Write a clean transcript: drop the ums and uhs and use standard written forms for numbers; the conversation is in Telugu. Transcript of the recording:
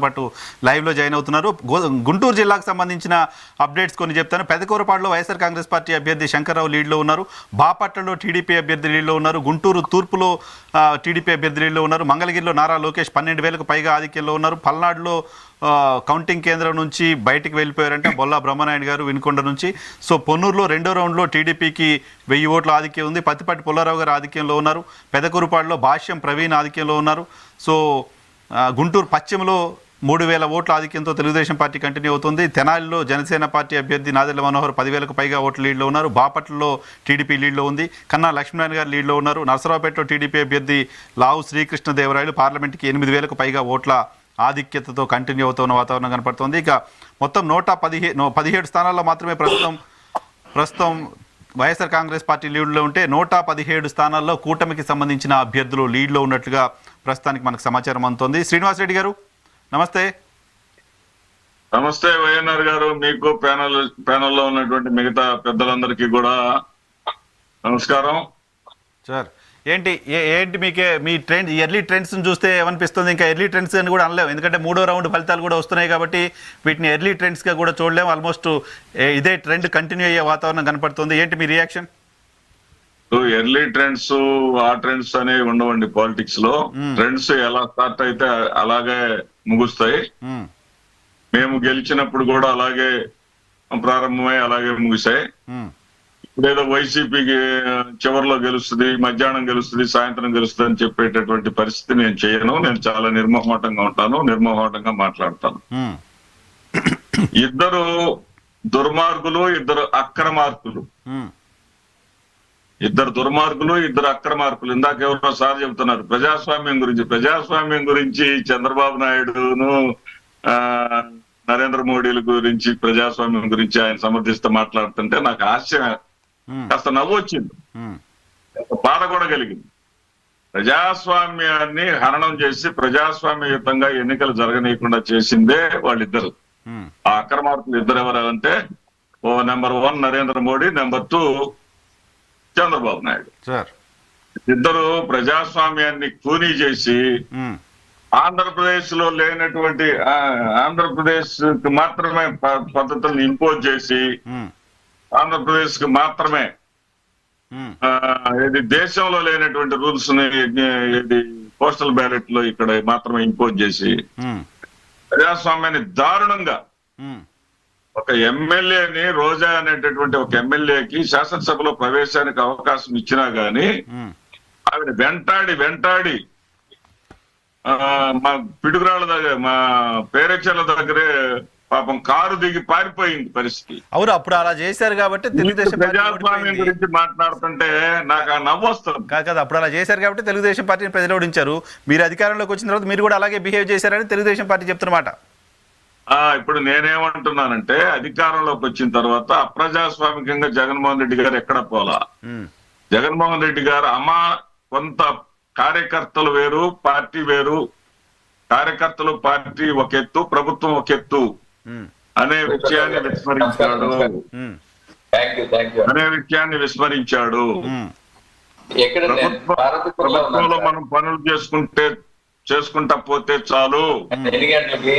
పాటు లైవ్ లో జాయిన్ అవుతున్నారు. గుంటూరు జిల్లాకు సంబంధించిన అప్డేట్స్ కొన్ని చెప్తాను. పెదకూరపాడులో వైఎస్ఆర్ కాంగ్రెస్ పార్టీ అభ్యర్థి శంకర్రావు లీడ్లో ఉన్నారు. బాపట్లలో టీడీపీ అభ్యర్థి లీడ్లో ఉన్నారు. గుంటూరు తూర్పులో టీడీపీ అభ్యర్థి లీడ్లో ఉన్నారు. మంగళగిరిలో నారా లోకేష్ 12,000కు పైగా ఆధిక్యంలో ఉన్నారు. పల్నాడులో కౌంటింగ్ కేంద్రం నుంచి బయటికి వెళ్ళిపోయారంటే బొల్లా బ్రహ్మనాయుడు గారు వినుకొండ నుంచి. సో పొన్నూరులో రెండో రౌండ్లో టీడీపీకి 1000 ఓట్ల ఆధిక్యం ఉంది. పత్తిపాటి పుల్లారావు గారు ఆధిక్యంలో ఉన్నారు. పెదకూరుపాడులో భాష్యం ప్రవీణ్ ఆధిక్యంలో ఉన్నారు. సో గుంటూరు పశ్చిమలో 3,000 ఓట్ల ఆధిక్యంతో తెలుగుదేశం పార్టీ కంటిన్యూ అవుతుంది. తెనాలిలో జనసేన పార్టీ అభ్యర్థి నాదెళ్ల మనోహర్ 10,000కు పైగా ఓట్ల లీడ్లో ఉన్నారు. బాపట్లలో టీడీపీ లీడ్లో ఉంది. కన్నా లక్ష్మీనారాయణ గారు లీడ్లో ఉన్నారు. నరసరావుపేటలో టీడీపీ అభ్యర్థి లావు శ్రీకృష్ణదేవరాయలు పార్లమెంట్కి 8,000కు పైగా ఓట్ల ఆధిక్యతతో కంటిన్యూ అవుతున్న వాతావరణం కనపడుతోంది. ఇక మొత్తం 117 స్థానాల్లో మాత్రమే ప్రస్తుతం వైఎస్ఆర్ కాంగ్రెస్ పార్టీ లీడ్లో ఉంటే 117 స్థానాల్లో కూటమికి సంబంధించిన అభ్యర్థులు లీడ్లో ఉన్నట్లుగా ప్రస్తుతానికి మనకు సమాచారం అందుతోంది. శ్రీనివాస్ రెడ్డి గారు నమస్తే. నమస్తే వైఎన్ఆర్ గారు, మీకు ప్యానల్లో ఉన్నటువంటి మిగతా పెద్దలందరికీ కూడా నమస్కారం సార్. ఏంటి మీకే మీ ట్రెండ్ ఎర్లీ ట్రెండ్స్ చూస్తే ఏమనిపిస్తుంది? ఇంకా ఎర్లీ ట్రెండ్స్ అని కూడా అనలేము, ఎందుకంటే 3వ రౌండ్ ఫలితాలు కూడా వస్తున్నాయి కాబట్టి వీటిని ఎర్లీ ట్రెండ్స్గా కూడా చూడలేము. ఆల్మోస్ట్ ఇదే ట్రెండ్ కంటిన్యూ అయ్యే వాతావరణం కనపడుతుంది. ఏంటి మీ రియాక్షన్? ఎర్లీ ట్రెండ్స్ ఆ ట్రెండ్స్ అనేవి ఉండవండి పాలిటిక్స్ లో. ట్రెండ్స్ ఎలా స్టార్ట్ అయితే అలాగే ముగుస్తాయి. మేము గెలిచినప్పుడు కూడా అలాగే ప్రారంభమై అలాగే ముగిశాయి. ఇప్పుడేదో వైసీపీకి చివరిలో గెలుస్తుంది, మధ్యాహ్నం గెలుస్తుంది, సాయంత్రం గెలుస్తుంది అని చెప్పేటటువంటి పరిస్థితి నేను చేయను. నేను చాలా నిర్మోహమాటంగా ఉంటాను, నిర్మోహమాటంగా మాట్లాడతాను. ఇద్దరు దుర్మార్గులు, ఇద్దరు అక్రమార్కులు. ఇద్దరు అక్రమార్కులు. ఇందాక ఎవరో సార్ చెబుతున్నారు ప్రజాస్వామ్యం గురించి చంద్రబాబు నాయుడును నరేంద్ర మోడీల గురించి ప్రజాస్వామ్యం గురించి ఆయన సమర్థిస్తూ మాట్లాడుతుంటే నాకు ఆశ్చర్యం, కాస్త నవ్వు వచ్చింది, బాధ కూడా కలిగింది. ప్రజాస్వామ్యాన్ని హరణం చేసి ప్రజాస్వామ్యయుతంగా ఎన్నికలు జరగనీయకుండా చేసిందే వాళ్ళిద్దరు. ఆ అక్రమార్కులు ఇద్దరు ఎవరంటే నెంబర్ 1 నరేంద్ర మోడీ, నెంబర్ 2 చంద్రబాబు నాయుడు. ఇద్దరు ప్రజాస్వామ్యాన్ని కూనీ చేసి ఆంధ్రప్రదేశ్ లో లేనటువంటి ఆంధ్రప్రదేశ్ కి మాత్రమే పద్ధతులను ఇంపోజ్ చేసి ఆంధ్రప్రదేశ్ కి మాత్రమే ఇది దేశంలో లేనటువంటి రూల్స్ ని ఇది పోస్టల్ బ్యాలెట్ లో ఇక్కడ మాత్రమే ఇంపోజ్ చేసి ప్రజాస్వామ్యాన్ని దారుణంగా ఒక ఎమ్మెల్యేని, రోజా అనేటటువంటి ఒక ఎమ్మెల్యేకి శాసనసభలో ప్రవేశానికి అవకాశం ఇచ్చినా గాని ఆవిడ వెంటాడి మా పిడుగురాళ్ళ దగ్గర, మా పేరెచ్చర్ల దగ్గరే పాపం కారు దిగి పారిపోయింది పరిస్థితి. అవును, అప్పుడు అలా చేశారు కాబట్టి ప్రజాస్వామ్యం గురించి మాట్లాడుతుంటే నాకు ఆ నవ్వు వస్తుంది కాదు. అప్పుడు అలా చేశారు కాబట్టి తెలుగుదేశం పార్టీని ప్రజలు ఓడించారు. మీరు అధికారంలోకి వచ్చిన తర్వాత మీరు కూడా అలాగే బిహేవ్ చేశారని తెలుగుదేశం పార్టీ చెప్తున్నమాట. ఇప్పుడు నేనేమంటున్నానంటే అధికారంలోకి వచ్చిన తర్వాత అప్రజాస్వామికంగా జగన్మోహన్ రెడ్డి గారు ఎక్కడ పోలా. జగన్మోహన్ రెడ్డి గారు కొంత కార్యకర్తలు వేరు, పార్టీ వేరు. కార్యకర్తలు పార్టీ ఒక ఎత్తు, ప్రభుత్వం ఒక ఎత్తు అనే విషయాన్ని విస్మరించాడు. ప్రభుత్వంలో మనం పనులు చేసుకుంటా పోతే చాలు.